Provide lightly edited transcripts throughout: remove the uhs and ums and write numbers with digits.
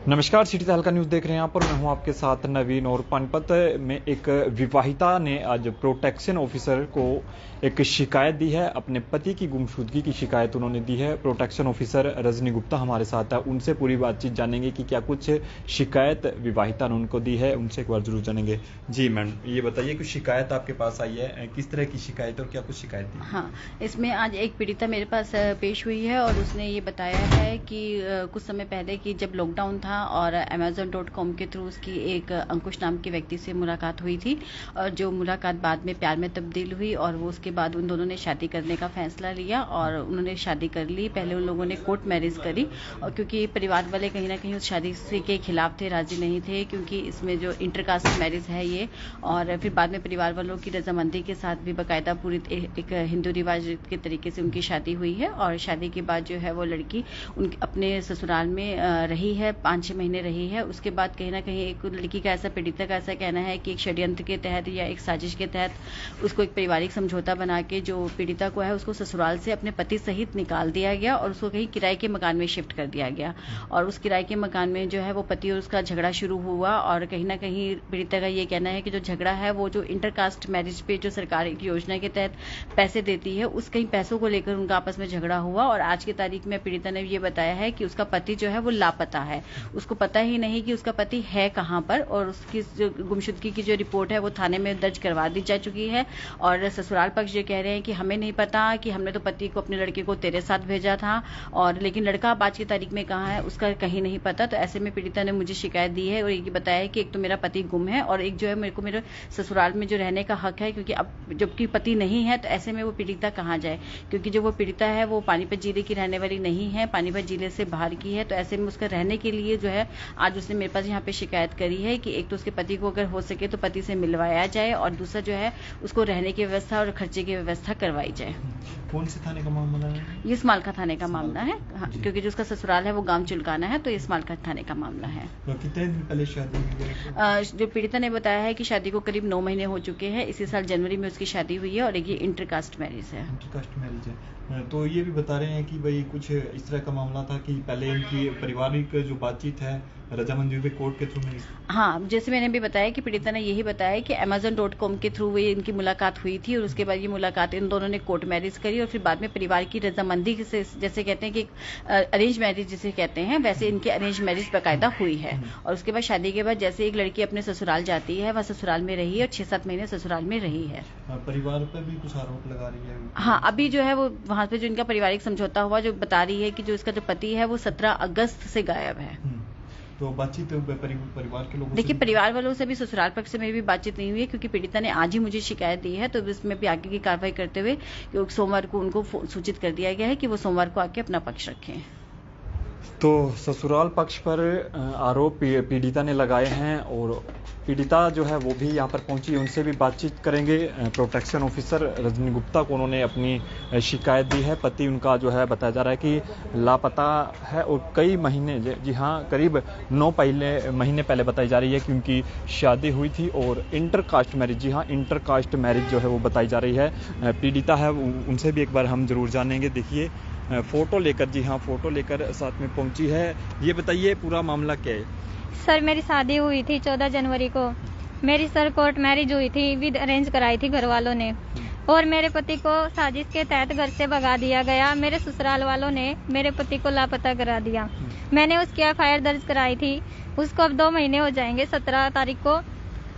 नमस्कार, सिटी तहलका न्यूज़ देख रहे हैं आप और मैं हूं आपके साथ नवीन। और पानीपत में एक विवाहिता ने आज प्रोटेक्शन ऑफिसर को एक शिकायत दी है। अपने पति की गुमशुदगी की शिकायत उन्होंने दी है। प्रोटेक्शन ऑफिसर रजनी गुप्ता हमारे साथ है, उनसे पूरी बातचीत जानेंगे कि क्या कुछ शिकायत विवाहिता ने उनको दी है, उनसे एक बार जरूर जानेंगे। जी मैम, ये बताइए कुछ शिकायत आपके पास आई है, किस तरह की शिकायत और क्या कुछ शिकायत दी? हाँ, इसमें आज एक पीड़िता मेरे पास पेश हुई है और उसने ये बताया है कि कुछ समय पहले कि जब लॉकडाउन था और Amazon.com के थ्रू उसकी एक अंकुश नाम के व्यक्ति से मुलाकात हुई थी और जो मुलाकात बाद में प्यार में तब्दील हुई और वो उसके बाद उन दोनों ने शादी करने का फैसला लिया और उन्होंने शादी कर ली। पहले उन लोगों ने कोर्ट मैरिज करी और क्योंकि परिवार वाले कहीं ना कहीं उस शादी के खिलाफ थे, राजी नहीं थे, क्योंकि इसमें जो इंटरकास्ट मैरिज है ये। और फिर बाद में परिवार वालों की रजामंदी के साथ भी बाकायदा पूरी एक हिंदू रिवाज के तरीके से उनकी शादी हुई है और शादी के बाद जो है वो लड़की उनके अपने ससुराल में रही है, 5-6 महीने रही है। उसके बाद कहीं ना कहीं एक लड़की का ऐसा, पीड़िता का ऐसा कहना है कि एक षड्यंत्र के तहत या एक साजिश के तहत उसको एक पारिवारिक समझौता बना के जो पीड़िता को है उसको ससुराल से अपने पति सहित निकाल दिया गया और उसको कहीं किराए के मकान में शिफ्ट कर दिया गया। और उस किराए के मकान में जो है वो पति और उसका झगड़ा शुरू हुआ और कहीं ना कहीं पीड़िता का ये कहना है कि जो झगड़ा है वो जो इंटरकास्ट मैरिज पे जो सरकार एक योजना के तहत पैसे देती है उस कहीं पैसों को लेकर उनका आपस में झगड़ा हुआ। और आज की तारीख में पीड़िता ने ये बताया है कि उसका पति जो है वो लापता है, उसको पता ही नहीं कि उसका पति है कहाँ पर और उसकी जो गुमशुदगी की जो रिपोर्ट है वो थाने में दर्ज करवा दी जा चुकी है। और ससुराल पक्ष ये कह रहे हैं कि हमें नहीं पता, कि हमने तो पति को, अपने लड़के को तेरे साथ भेजा था और लेकिन लड़का अब आज की तारीख में कहाँ है उसका कहीं नहीं पता। तो ऐसे में पीड़िता ने मुझे शिकायत दी है और ये बताया कि एक तो मेरा पति गुम है और एक जो है मेरे को मेरे ससुराल में जो रहने का हक है, क्योंकि अब जबकि पति नहीं है तो ऐसे में वो पीड़िता कहाँ जाए, क्योंकि जो वो पीड़िता है वो पानीपत जिले की रहने वाली नहीं है, पानीपत जिले से बाहर की है। तो ऐसे में उसका रहने के लिए जो है आज उसने मेरे पास यहाँ पे शिकायत करी है कि एक तो उसके पति को अगर हो सके तो पति से मिलवाया जाए और दूसरा जो है उसको रहने की व्यवस्था और खर्चे की व्यवस्था करवाई जाए। कौन से थाने का मामला है? ये स्मालखा थाने का मामला है। हाँ, क्योंकि जो उसका ससुराल है वो गांव चुलकाना है, तो ये स्मालखा थाने का मामला है। तो कितने दिन पहले शादी हुई? जो पीड़िता ने बताया है कि शादी को करीब 9 महीने हो चुके हैं। इसी साल जनवरी में उसकी शादी हुई है और एक ये इंटरकास्ट मैरिज है। इंटरकास्ट मैरिज है। तो ये भी बता रहे हैं कि भाई कुछ इस तरह का मामला था कि पहले इनकी पारिवारिक जो बातचीत है रजामंदी पे कोर्ट के थ्रू में। हाँ, जैसे मैंने भी बताया कि पीड़िता ने यही बताया कि Amazon.com के थ्रू ये इनकी मुलाकात हुई थी और उसके बाद ये मुलाकात इन दोनों ने कोर्ट मैरिज करी और फिर बाद में परिवार की रजामंदी से, जैसे कहते हैं कि अरेंज मैरिज जिसे कहते हैं, वैसे इनकी अरेंज मैरिज बाकायदा हुई है। और उसके बाद शादी के बाद जैसे एक लड़की अपने ससुराल जाती है वह ससुराल में रही है और 6-7 महीने ससुराल में रही है। परिवार पर भी कुछ आरोप लगा रही है। हाँ, अभी जो है वो वहाँ पे जो इनका पारिवारिक समझौता हुआ जो बता रही है कि जो इसका जो पति है वो 17 अगस्त से गायब है। तो बातचीत परिवार के लोगों, देखिए परिवार वालों से भी, ससुराल पक्ष से मेरी भी बातचीत नहीं हुई है क्योंकि पीड़िता ने आज ही मुझे शिकायत दी है। तो इसमें भी आगे की कार्रवाई करते हुए सोमवार को उनको सूचित कर दिया गया है कि वो सोमवार को आके अपना पक्ष रखें। तो ससुराल पक्ष पर आरोप पीड़िता ने लगाए हैं और पीड़िता जो है वो भी यहाँ पर पहुंची, उनसे भी बातचीत करेंगे। प्रोटेक्शन ऑफिसर रजनी गुप्ता को उन्होंने अपनी शिकायत दी है। पति उनका जो है बताया जा रहा है कि लापता है और कई महीने, जी हाँ, करीब 9 महीने पहले बताई जा रही है कि उनकी शादी हुई थी और इंटरकास्ट मैरिज, जी हाँ, इंटरकास्ट मैरिज जो है वो बताई जा रही है। पीड़िता है उनसे भी एक बार हम जरूर जानेंगे। देखिए फोटो लेकर, जी हाँ, फोटो लेकर साथ में पहुंची है। ये बताइए पूरा मामला क्या है? सर मेरी शादी हुई थी 14 जनवरी को। मेरी सर कोर्ट मैरिज हुई थी, विद अरेंज कराई थी घर वालों ने और मेरे पति को साजिश के तहत घर से भगा दिया गया। मेरे ससुराल वालों ने मेरे पति को लापता करा दिया। मैंने उसकी एफआईआर दर्ज कराई थी, उसको अब 2 महीने हो जाएंगे, 17 तारीख को।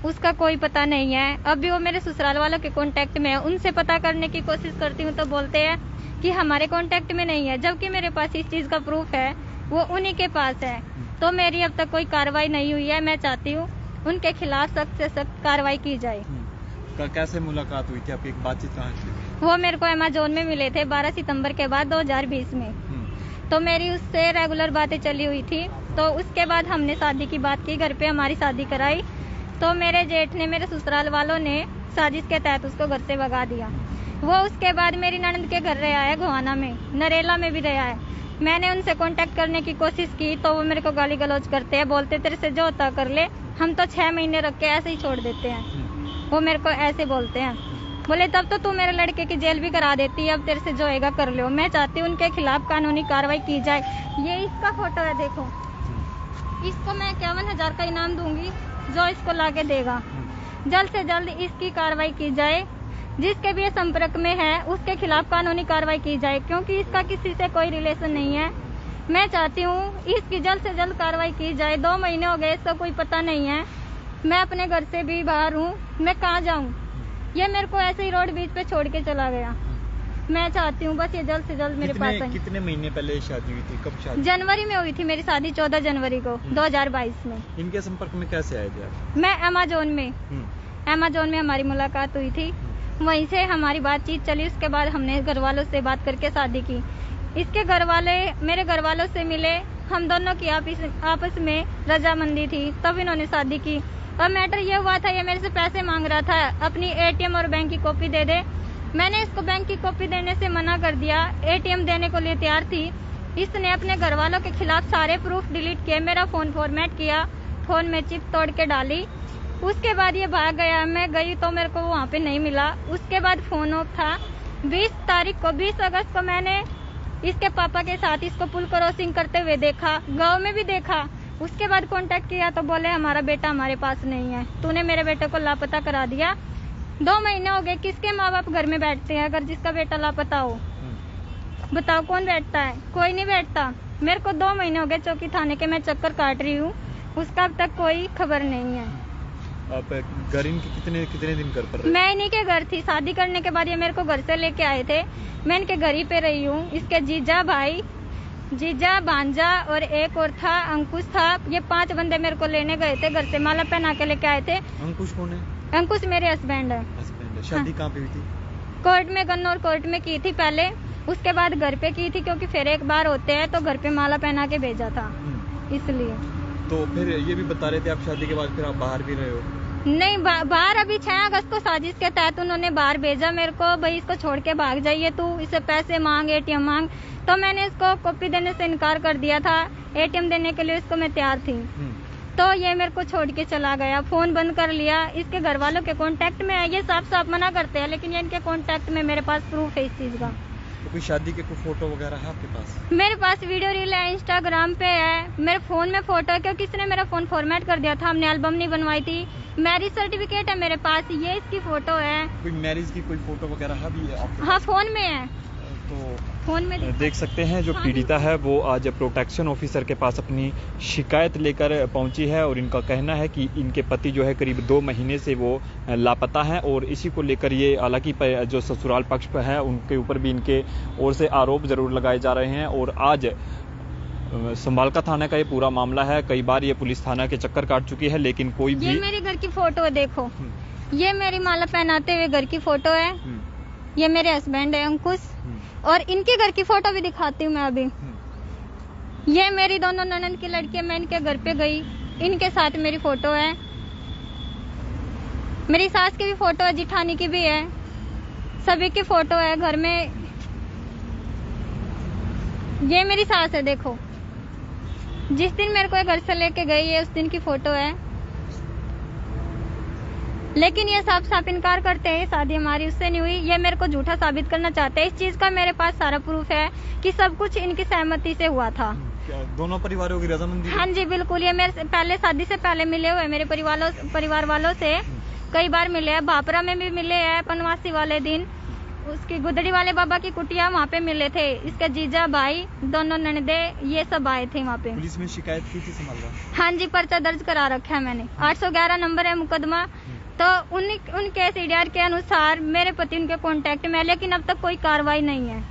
उसका कोई पता नहीं है। अब भी वो मेरे ससुराल वालों के कांटेक्ट में है। उनसे पता करने की कोशिश करती हूँ तो बोलते हैं कि हमारे कांटेक्ट में नहीं है, जबकि मेरे पास इस चीज का प्रूफ है, वो उन्हीं के पास है। तो मेरी अब तक कोई कार्रवाई नहीं हुई है। मैं चाहती हूँ उनके खिलाफ सख्त से सख्त कार्रवाई की जाए। कैसे मुलाकात हुई थी आपकी, एक बातचीत कहाँ थी? वो मेरे को Amazon में मिले थे 12 सितंबर के बाद 2020 में। तो मेरी उससे रेगुलर बातें चली हुई थी। तो उसके बाद हमने शादी की बात की, घर पे हमारी शादी कराई। तो मेरे जेठ ने, मेरे ससुराल वालों ने साजिश के तहत उसको घर से भगा दिया। वो उसके बाद मेरी ननद के घर रहा है, गोहाना में, नरेला में भी रहा है। मैंने उनसे कांटेक्ट करने की कोशिश की तो वो मेरे को गाली गलौज करते हैं, बोलते तेरे से जो होता कर ले, हम तो 6 महीने रख के ऐसे ही छोड़ देते हैं। वो मेरे को ऐसे बोलते हैं, बोले तब तो तू मेरे लड़के की जेल भी करा देती है, अब तेरे से जो होएगा कर लो। मैं चाहती हूँ उनके खिलाफ कानूनी कार्रवाई की जाए। ये इसका फोटो है, देखो। इसको मैं 51,000 का इनाम दूंगी जो इसको लाके देगा। जल्द से जल्द इसकी कार्रवाई की जाए। जिसके भी ये संपर्क में है उसके खिलाफ कानूनी कार्रवाई की जाए, क्योंकि इसका किसी से कोई रिलेशन नहीं है। मैं चाहती हूँ इसकी जल्द से जल्द कार्रवाई की जाए। 2 महीने हो गए, इसका कोई पता नहीं है। मैं अपने घर से भी बाहर हूँ, मैं कहाँ जाऊँ? ये मेरे को ऐसे ही रोड बीच पे छोड़ के चला गया। मैं चाहती हूँ बस ये जल्द से जल्द मेरे पास आए। कितने महीने पहले शादी हुई थी? कब शादी? जनवरी में हुई थी मेरी शादी, 14 जनवरी को 2022 में। इनके संपर्क में कैसे आए थे आप? मैं अमेज़न में हमारी मुलाकात हुई थी, वहीं से हमारी बातचीत चली। उसके बाद हमने घर वालों से बात करके शादी की। इसके घर वाले मेरे घर वालों से मिले, हम दोनों की आपस में रजामंदी थी, तब इन्होंने शादी की। और मैटर ये हुआ था, ये मेरे से पैसे मांग रहा था, अपनी एटीएम और बैंक की कॉपी दे दे। मैंने इसको बैंक की कॉपी देने से मना कर दिया, एटीएम देने को लिए तैयार थी। इसने अपने घर वालों के खिलाफ सारे प्रूफ डिलीट किए, मेरा फोन फॉर्मेट किया, फोन में चिप तोड़ के डाली। उसके बाद ये भाग गया। मैं गई तो मेरे को वहाँ पे नहीं मिला। उसके बाद फोन ऑफ था। 20 अगस्त को मैंने इसके पापा के साथ इसको पुल क्रॉसिंग करते हुए देखा, गाँव में भी देखा। उसके बाद कांटेक्ट किया तो बोले हमारा बेटा हमारे पास नहीं है, तूने मेरे बेटे को लापता करा दिया। 2 महीने हो गए। किसके माँ बाप घर में बैठते हैं अगर जिसका बेटा लापता हो? बताओ कौन बैठता है? कोई नहीं बैठता। मेरे को 2 महीने हो गए चौकी थाने के मैं चक्कर काट रही हूँ, उसका अब तक कोई खबर नहीं है। आप घर इनके कितने दिन घर पर? मैं इन्हीं के घर थी। शादी करने के बाद ये मेरे को घर से लेके आए थे, मैं इनके घर ही पे रही हूँ। इसके जीजा भांजा और एक और था, अंकुश था। ये 5 बंदे मेरे को लेने गए थे घर से, माला पहना के लेके आए थे। अंकुश कौन है? अंकुश मेरे हस्बैंड है। शादी कहाँ पे हुई थी? कोर्ट में, गन्नौर कोर्ट में की थी पहले, उसके बाद घर पे की थी, क्योंकि फिर एक बार होते हैं तो घर पे माला पहना के भेजा था, इसलिए। तो फिर ये भी बता रहे थे आप शादी के बाद फिर आप बाहर भी रहे हो? नहीं, बाहर अभी 6 अगस्त को साजिश के तहत उन्होंने बाहर भेजा मेरे को, भाई इसको छोड़ के भाग जाइए, तू इसे पैसे मांग, एटीएम मांग। तो मैंने इसको कॉपी देने से इनकार कर दिया था, एटीएम देने के लिए इसको मैं तैयार थी। तो ये मेरे को छोड़ के चला गया, फोन बंद कर लिया। इसके घर वालों के कांटेक्ट में है, ये साफ मना करते हैं, लेकिन ये इनके कांटेक्ट में मेरे पास प्रूफ है इस चीज का। तो कोई शादी के कोई फोटो वगैरह है आपके पास? मेरे पास वीडियो रील है, इंस्टाग्राम पे है, मेरे फोन में फोटो है, क्योंकि इसने मेरा फोन फॉर्मेट कर दिया था, हमने एल्बम नहीं बनवाई थी। मैरिज सर्टिफिकेट है मेरे पास, ये इसकी फोटो है। कोई मैरिज की कोई फोटो वगैरह भी है आपके? हाँ, फोन में है। तो फोन में देख सकते हैं जो पीड़िता है वो आज प्रोटेक्शन ऑफिसर के पास अपनी शिकायत लेकर पहुंची है, और इनका कहना है कि इनके पति जो है करीब 2 महीने से वो लापता हैं, और इसी को लेकर ये हालांकि जो ससुराल पक्ष पर है उनके ऊपर भी इनके ओर से आरोप जरूर लगाए जा रहे हैं। और आज संभालका थाना का ये पूरा मामला है, कई बार ये पुलिस थाना के चक्कर काट चुकी है, लेकिन कोई भी। ये मेरे घर की फोटो है, देखो, ये मेरी माला पहनाते हुए घर की फोटो है, ये मेरे हस्बैंड है अंकुश, और इनके घर की फोटो भी दिखाती हूँ मैं अभी। ये मेरी दोनों ननद की लड़की, मैं इनके घर पे गई, इनके साथ मेरी फोटो है। मेरी सास की भी फोटो है, जिठानी की भी है, सभी की फोटो है घर में। ये मेरी सास है, देखो, जिस दिन मेरे को घर से लेके गई है उस दिन की फोटो है। लेकिन ये साफ इनकार करते हैं, शादी हमारी उससे नहीं हुई, ये मेरे को झूठा साबित करना चाहते हैं। इस चीज का मेरे पास सारा प्रूफ है कि सब कुछ इनकी सहमति से हुआ था। क्या दोनों परिवारों की रजामंदी? हाँ जी, बिल्कुल। ये मेरे पहले शादी से पहले मिले हुए मेरे परिवार वालों से कई बार मिले हैं, भापरा में भी मिले हैं, पनवासी वाले दिन उसकी गुदड़ी वाले बाबा की कुटिया वहाँ पे मिले थे। इसके जीजा भाई, दोनों ननदे, ये सब आए थे वहाँ पे। पुलिस में शिकायत की थी संभालका? हाँ जी, पर्चा दर्ज करा रखा है मैंने, 811 नंबर है मुकदमा। तो उनके सीडीआर के अनुसार मेरे पति उनके कांटेक्ट में, लेकिन अब तक कोई कार्रवाई नहीं है।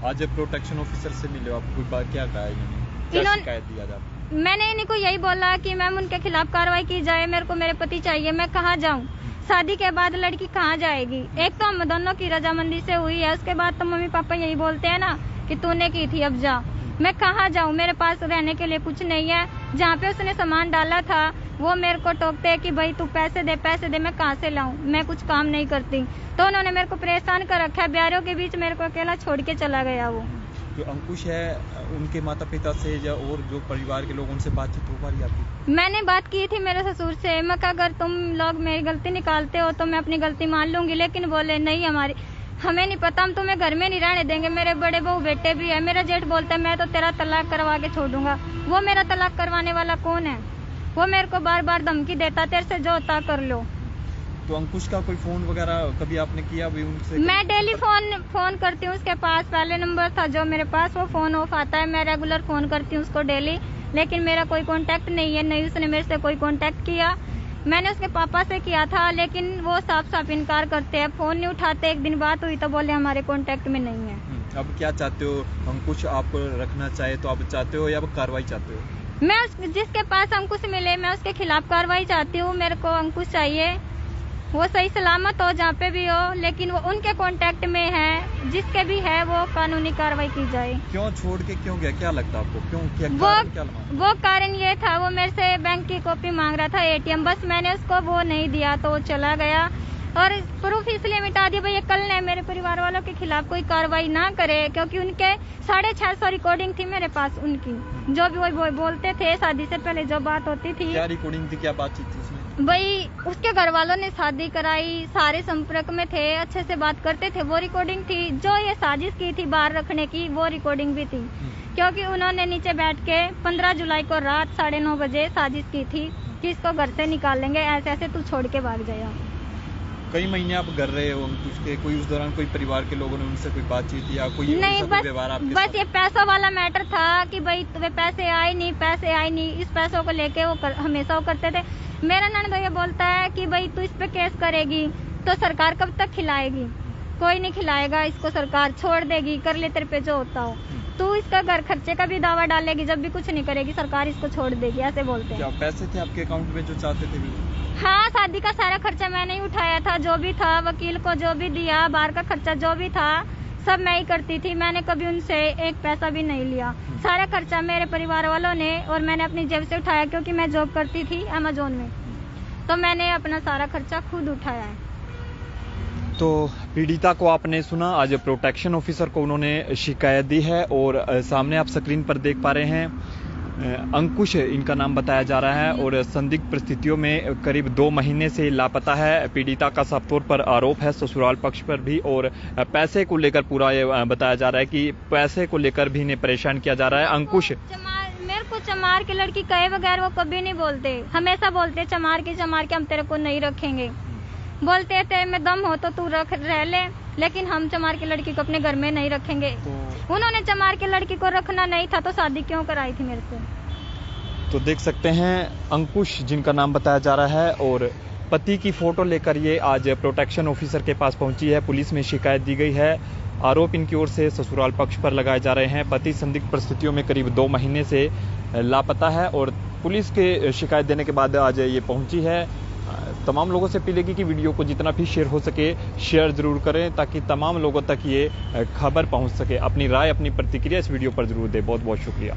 आज प्रोटेक्शन ऑफिसर से मिले आप, कोई बात क्या कहा इन्होंने? क्या शिकायत दी आज आप? मैंने इनको यही बोला कि मैम उनके खिलाफ कार्रवाई की जाए, मेरे को मेरे पति चाहिए, मैं कहाँ जाऊँ? शादी के बाद लड़की कहाँ जाएगी? एक तो हम दोनों की रजामंदी से हुई है, उसके बाद तो मम्मी पापा यही बोलते हैं ना कि तूने की थी, अब जा। मैं कहाँ जाऊँ? मेरे पास रहने के लिए कुछ नहीं है। जहाँ पे उसने सामान डाला था वो मेरे को टोकते हैं कि भाई तू पैसे दे, मैं कहाँ से लाऊं? मैं कुछ काम नहीं करती। तो उन्होंने मेरे को परेशान कर रखा है, ब्यारों के बीच मेरे को अकेला छोड़ के चला गया। वो जो अंकुश है उनके माता पिता से या और जो परिवार के लोग, उनसे बातचीत हो पा रही है आपकी? मैंने बात की थी मेरे ससुर से, मैं कहा अगर तुम लोग मेरी गलती निकालते हो तो मैं अपनी गलती मान लूंगी, लेकिन बोले नहीं, हमें नहीं पता, हम तुम्हें घर में नहीं रहने देंगे। मेरे बड़े बहू बेटे भी है। मेरा जेठ बोलता है मैं तो तेरा तलाक करवा के छोड़ूंगा। वो मेरा तलाक करवाने वाला कौन है? वो मेरे को बार बार धमकी देता, तेरे से जो होता कर लो। तो अंकुश का कोई फोन वगैरह कभी आपने किया अभी उनसे? मैं डेली फोन करती हूँ उसके पास। पहले नंबर था जो मेरे पास, वो फोन ऑफ आता है। मैं रेगुलर फोन करती हूँ उसको डेली, लेकिन मेरा कोई कांटेक्ट नहीं है, नहीं उसने मेरे से कोई कांटेक्ट किया। मैंने उसके पापा से किया था, लेकिन वो साफ साफ इनकार करते हैं, फोन नहीं उठाते। एक दिन बात हुई तो बोले हमारे कांटेक्ट में नहीं है। अब क्या चाहते हो? अंकुश आपको रखना चाहे तो आप चाहते हो या कार्रवाई चाहते हो? मैं जिसके पास अंकुश मिले मैं उसके खिलाफ कार्रवाई चाहती हूँ। मेरे को अंकुश चाहिए, वो सही सलामत हो जहाँ पे भी हो, लेकिन वो उनके कांटेक्ट में है, जिसके भी है वो कानूनी कार्रवाई की जाए। क्यों छोड़ के क्यों गया? क्या लगता है आपको? क्यों क्या वो कारण ये था, वो मेरे से बैंक की कॉपी मांग रहा था, ATM। बस मैंने उसको वो नहीं दिया तो वो चला गया। और प्रूफ इसलिए मिटा दिया भैया, कल ने मेरे परिवार वालों के खिलाफ कोई कार्रवाई ना करे, क्योंकि उनके 650 रिकॉर्डिंग थी मेरे पास उनकी, जो भी वो बोलते थे शादी से पहले जो बात होती थी। क्या रिकॉर्डिंग थी, क्या बातचीत थी उसमें? भाई उसके घर वालों ने शादी कराई, सारे संपर्क में थे, अच्छे से बात करते थे, वो रिकॉर्डिंग थी। जो ये साजिश की थी बाहर रखने की, वो रिकॉर्डिंग भी थी, क्योंकि उन्होंने नीचे बैठ के 15 जुलाई को रात 9:30 बजे साजिश की थी कि इसको घर से निकाल लेंगे, ऐसे ऐसे तू छोड़ के भाग जाएगा। कई महीने आप घर रहे हो अंकुश के, कोई उस दौरान कोई परिवार के लोगों ने उनसे कोई बातचीत या कोई नहीं? व्यवहार आपके बस ये पैसों वाला मैटर था कि भाई तुम्हें पैसे आए नहीं, इस पैसों को लेके वो हमेशा वो करते थे। मेरा ननद ये बोलता है कि भाई तू इस पे केस करेगी तो सरकार कब तक खिलाएगी? कोई नहीं खिलाएगा इसको, सरकार छोड़ देगी, कर ले तेरे पे जो होता हो। तू इसका घर खर्चे का भी दावा डालेगी, जब भी कुछ नहीं करेगी सरकार इसको छोड़ देगी, ऐसे बोलते हैं। क्या पैसे थे आपके अकाउंट में जो चाहते थे? हाँ, शादी का सारा खर्चा मैंने ही उठाया था, जो भी था, वकील को जो भी दिया, बाहर का खर्चा जो भी था सब मैं ही करती थी। मैंने कभी उनसे एक पैसा भी नहीं लिया। सारा खर्चा मेरे परिवार वालों ने और मैंने अपनी जेब से उठाया, क्योंकि मैं जॉब करती थी अमेज़न में, तो मैंने अपना सारा खर्चा खुद उठाया है। तो पीड़िता को आपने सुना, आज प्रोटेक्शन ऑफिसर को उन्होंने शिकायत दी है और सामने आप स्क्रीन पर देख पा रहे हैं अंकुश इनका नाम बताया जा रहा है और संदिग्ध परिस्थितियों में करीब 2 महीने से लापता है। पीड़िता का साफ तौर पर आरोप है ससुराल पक्ष पर भी, और पैसे को लेकर पूरा ये बताया जा रहा है कि पैसे को लेकर भी इन्हें परेशान किया जा रहा है। अंकुश मेरे को चमार की लड़की कहे बगैर वो कभी नहीं बोलते, हमेशा बोलते चमार के हम तेरे को नहीं रखेंगे। बोलते थे में दम हो तो तू रह ले, लेकिन हम चमार की लड़की को अपने घर में नहीं रखेंगे। उन्होंने चमार की लड़की को रखना नहीं था तो शादी क्यों कराई थी मेरे से? तो देख सकते हैं अंकुश जिनका नाम बताया जा रहा है और पति की फोटो लेकर ये आज प्रोटेक्शन ऑफिसर के पास पहुंची है। पुलिस में शिकायत दी गई है। आरोप इनकी ओर से ससुराल पक्ष पर लगाए जा रहे हैं। पति संदिग्ध परिस्थितियों में करीब 2 महीने से लापता है और पुलिस के शिकायत देने के बाद आज ये पहुंची है। तमाम लोगों से अपील है कि वीडियो को जितना भी शेयर हो सके शेयर जरूर करें, ताकि तमाम लोगों तक ये खबर पहुंच सके। अपनी राय, अपनी प्रतिक्रिया इस वीडियो पर जरूर दें। बहुत बहुत शुक्रिया।